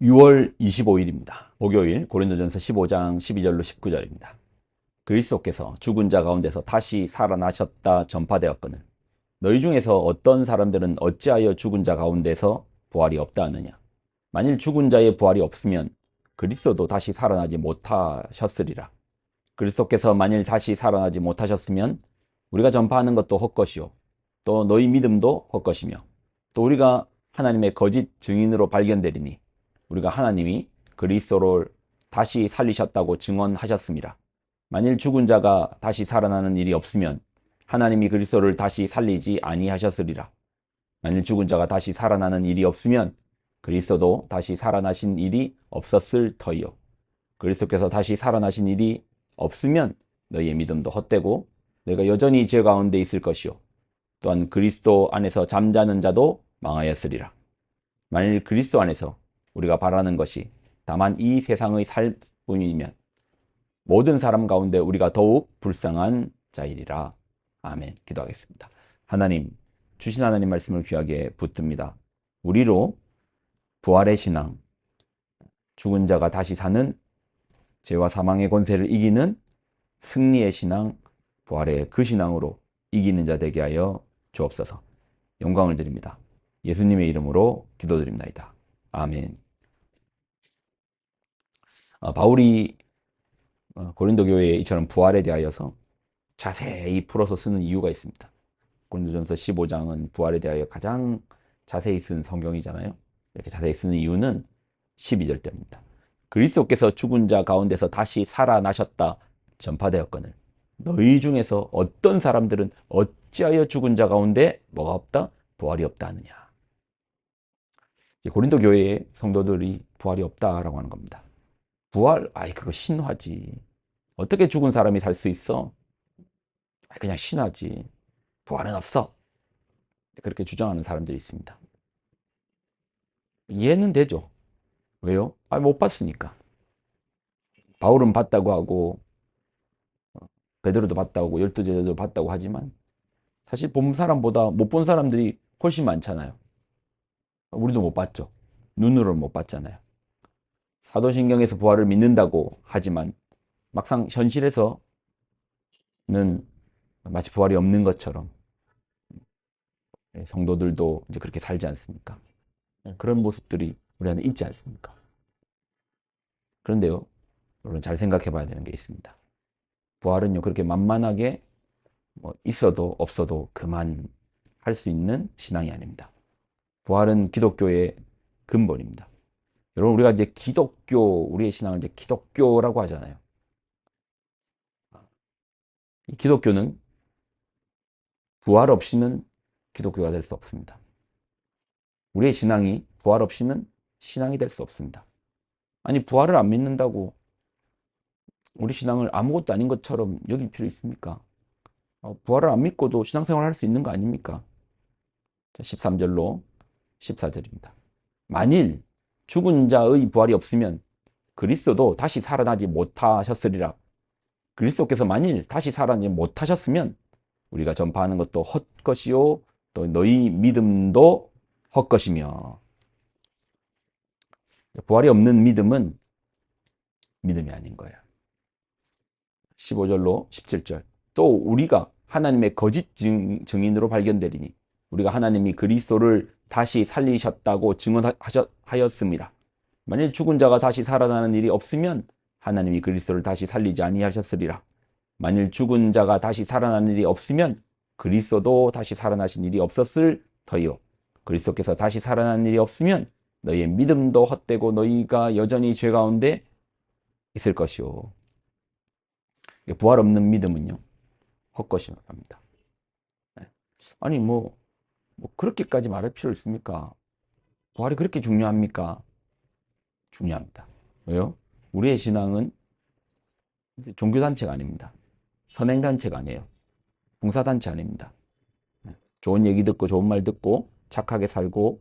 6월 25일입니다. 목요일 고린도전서 15장 12절로 19절입니다. 그리스도께서 죽은 자 가운데서 다시 살아나셨다 전파되었거늘 너희 중에서 어떤 사람들은 어찌하여 죽은 자 가운데서 부활이 없다 하느냐. 만일 죽은 자의 부활이 없으면 그리스도도 다시 살아나지 못하셨으리라. 그리스도께서 만일 다시 살아나지 못하셨으면 우리가 전파하는 것도 헛것이요 또 너희 믿음도 헛것이며 또 우리가 하나님의 거짓 증인으로 발견되리니 우리가 하나님이 그리스도를 다시 살리셨다고 증언하셨습니다. 만일 죽은 자가 다시 살아나는 일이 없으면 하나님이 그리스도를 다시 살리지 아니하셨으리라. 만일 죽은 자가 다시 살아나는 일이 없으면 그리스도도 다시 살아나신 일이 없었을 터이요. 그리스도께서 다시 살아나신 일이 없으면 너희의 믿음도 헛되고 너희가 여전히 죄 가운데 있을 것이요 또한 그리스도 안에서 잠자는 자도 망하였으리라. 만일 그리스도 안에서 우리가 바라는 것이 다만 이 세상의 삶뿐이면 모든 사람 가운데 우리가 더욱 불쌍한 자이리라. 아멘. 기도하겠습니다. 하나님, 주신 하나님 말씀을 귀하게 붙듭니다. 우리로 부활의 신앙, 죽은 자가 다시 사는 죄와 사망의 권세를 이기는 승리의 신앙, 부활의 그 신앙으로 이기는 자 되게 하여 주옵소서. 영광을 드립니다. 예수님의 이름으로 기도드립니다. 아멘. 바울이 고린도 교회에 이처럼 부활에 대하여서 자세히 풀어서 쓰는 이유가 있습니다. 고린도전서 15장은 부활에 대하여 가장 자세히 쓴 성경이잖아요. 이렇게 자세히 쓰는 이유는 12절 때입니다. 그리스도께서 죽은 자 가운데서 다시 살아나셨다 전파되었거늘 너희 중에서 어떤 사람들은 어찌하여 죽은 자 가운데 뭐가 없다? 부활이 없다 하느냐. 고린도 교회의 성도들이 부활이 없다라고 하는 겁니다. 부활? 아이 그거 신화지. 어떻게 죽은 사람이 살 수 있어? 아이 그냥 신화지. 부활은 없어. 그렇게 주장하는 사람들이 있습니다. 이해는 되죠. 왜요? 못 봤으니까. 바울은 봤다고 하고 베드로도 봤다고 하고 12제자도 봤다고 하지만 사실 본 사람보다 못 본 사람들이 훨씬 많잖아요. 우리도 못 봤죠. 눈으로는 못 봤잖아요. 사도신경에서 부활을 믿는다고 하지만 막상 현실에서는 마치 부활이 없는 것처럼 성도들도 이제 그렇게 살지 않습니까? 그런 모습들이 우리 안에 있지 않습니까? 그런데요, 여러분 잘 생각해 봐야 되는 게 있습니다. 부활은요, 그렇게 만만하게 있어도 없어도 그만 할 수 있는 신앙이 아닙니다. 부활은 기독교의 근본입니다. 여러분, 우리가 이제 우리의 신앙을 이제 기독교라고 하잖아요. 이 기독교는 부활 없이는 기독교가 될 수 없습니다. 우리의 신앙이 부활 없이는 신앙이 될 수 없습니다. 아니, 부활을 안 믿는다고 우리 신앙을 아무것도 아닌 것처럼 여길 필요 있습니까? 부활을 안 믿고도 신앙생활 할 수 있는 거 아닙니까? 13절로 14절입니다. 만일 죽은 자의 부활이 없으면 그리스도도 다시 살아나지 못하셨으리라. 그리스도께서 만일 다시 살아나지 못하셨으면 우리가 전파하는 것도 헛것이요 또 너희 믿음도 헛것이며. 부활이 없는 믿음은 믿음이 아닌 거예요. 15절로 17절. 또 우리가 하나님의 거짓 증인으로 발견되리니 우리가 하나님이 그리스도를 다시 살리셨다고 증언하였습니다. 만일 죽은 자가 다시 살아나는 일이 없으면 하나님이 그리스도를 다시 살리지 아니하셨으리라. 만일 죽은 자가 다시 살아나는 일이 없으면 그리스도도 다시 살아나신 일이 없었을 터이요. 그리스도께서 다시 살아나는 일이 없으면 너희의 믿음도 헛되고 너희가 여전히 죄 가운데 있을 것이요. 부활 없는 믿음은요, 헛것이랍니다. 아니, 그렇게까지 말할 필요 있습니까? 부활이 그렇게 중요합니까? 중요합니다. 왜요? 우리의 신앙은 종교단체가 아닙니다. 선행단체가 아니에요. 봉사단체 아닙니다. 좋은 얘기 듣고 좋은 말 듣고 착하게 살고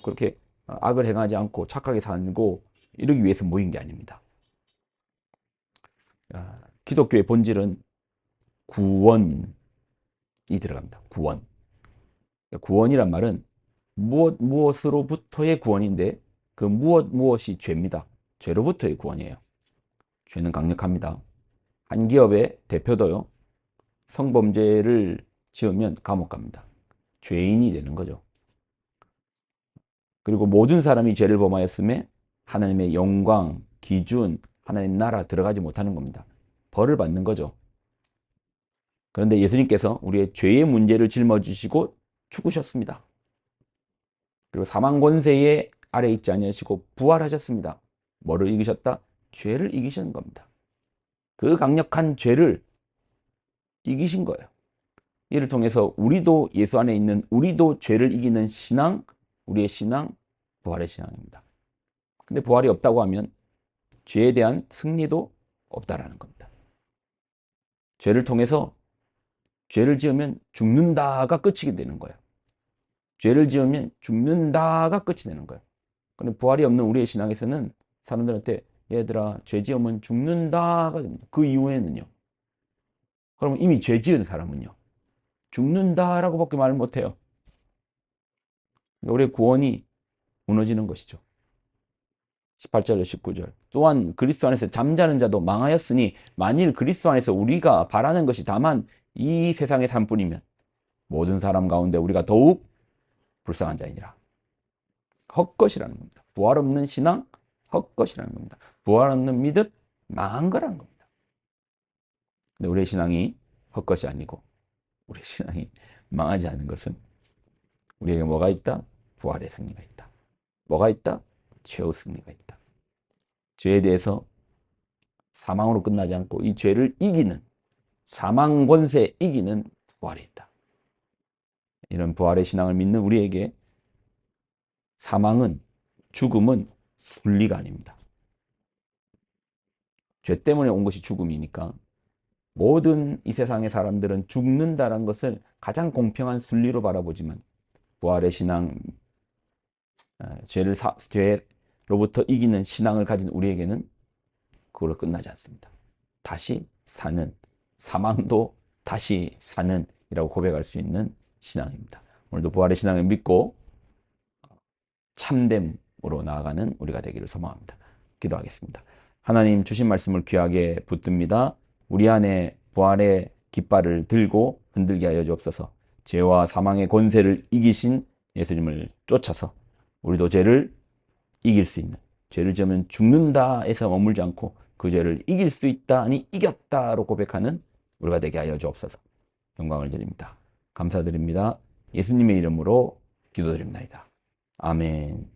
그렇게 악을 행하지 않고 착하게 살고 이러기 위해서 모인 게 아닙니다. 기독교의 본질은 구원이 들어갑니다. 구원. 구원이란 말은 무엇으로부터의 구원인데 그 무엇이 죄입니다. 죄로부터의 구원이에요. 죄는 강력합니다. 한 기업의 대표도요, 성범죄를 지으면 감옥 갑니다. 죄인이 되는 거죠. 그리고 모든 사람이 죄를 범하였음에 하나님의 영광, 기준, 하나님 나라 들어가지 못하는 겁니다. 벌을 받는 거죠. 그런데 예수님께서 우리의 죄의 문제를 짊어지시고 죽으셨습니다. 그리고 사망 권세의 아래 있지 아니하시고 부활하셨습니다. 뭐를 이기셨다? 죄를 이기시는 겁니다. 그 강력한 죄를 이기신 거예요. 이를 통해서 우리도 예수 안에 있는 우리도 죄를 이기는 신앙, 우리의 신앙, 부활의 신앙입니다. 근데 부활이 없다고 하면 죄에 대한 승리도 없다라는 겁니다. 죄를 통해서 죄를 지으면 죽는다가 끝이 되는 거예요. 죄를 지으면 죽는다가 끝이 되는 거예요. 그런데 부활이 없는 우리의 신앙에서는 사람들한테 얘들아 죄 지으면 죽는다가 됩니다. 그 이후에는요. 그러면 이미 죄 지은 사람은요. 죽는다라고 밖에 말을 못해요. 우리의 구원이 무너지는 것이죠. 18절로 19절. 또한 그리스도 안에서 잠자는 자도 망하였으니 만일 그리스도 안에서 우리가 바라는 것이 다만 이 세상의 삶뿐이면 모든 사람 가운데 우리가 더욱 불쌍한 자이니라. 헛것이라는 겁니다. 부활 없는 신앙, 헛것이라는 겁니다. 부활 없는 믿음, 망한 거라는 겁니다. 근데 우리의 신앙이 헛것이 아니고 우리의 신앙이 망하지 않은 것은 우리에게 뭐가 있다? 부활의 승리가 있다. 뭐가 있다? 죄의 승리가 있다. 죄에 대해서 사망으로 끝나지 않고 이 죄를 이기는, 사망 권세 이기는 부활이 있다. 이런 부활의 신앙을 믿는 우리에게 사망은, 죽음은 순리가 아닙니다. 죄 때문에 온 것이 죽음이니까 모든 이 세상의 사람들은 죽는다는 것을 가장 공평한 순리로 바라보지만 부활의 신앙, 죄로부터 이기는 신앙을 가진 우리에게는 그걸로 끝나지 않습니다. 다시 사는, 사망도 다시 사는 이라고 고백할 수 있는 신앙입니다. 오늘도 부활의 신앙을 믿고 참됨으로 나아가는 우리가 되기를 소망합니다. 기도하겠습니다. 하나님 주신 말씀을 귀하게 붙듭니다. 우리 안에 부활의 깃발을 들고 흔들게 하여 주옵소서. 죄와 사망의 권세를 이기신 예수님을 쫓아서 우리도 죄를 이길 수 있는, 죄를 지으면 죽는다에서 머물지 않고 그 죄를 이길 수 있다, 아니 이겼다로 고백하는 우리가 되게 하여 주옵소서. 영광을 드립니다. 감사드립니다. 예수님의 이름으로 기도드립니다. 아멘.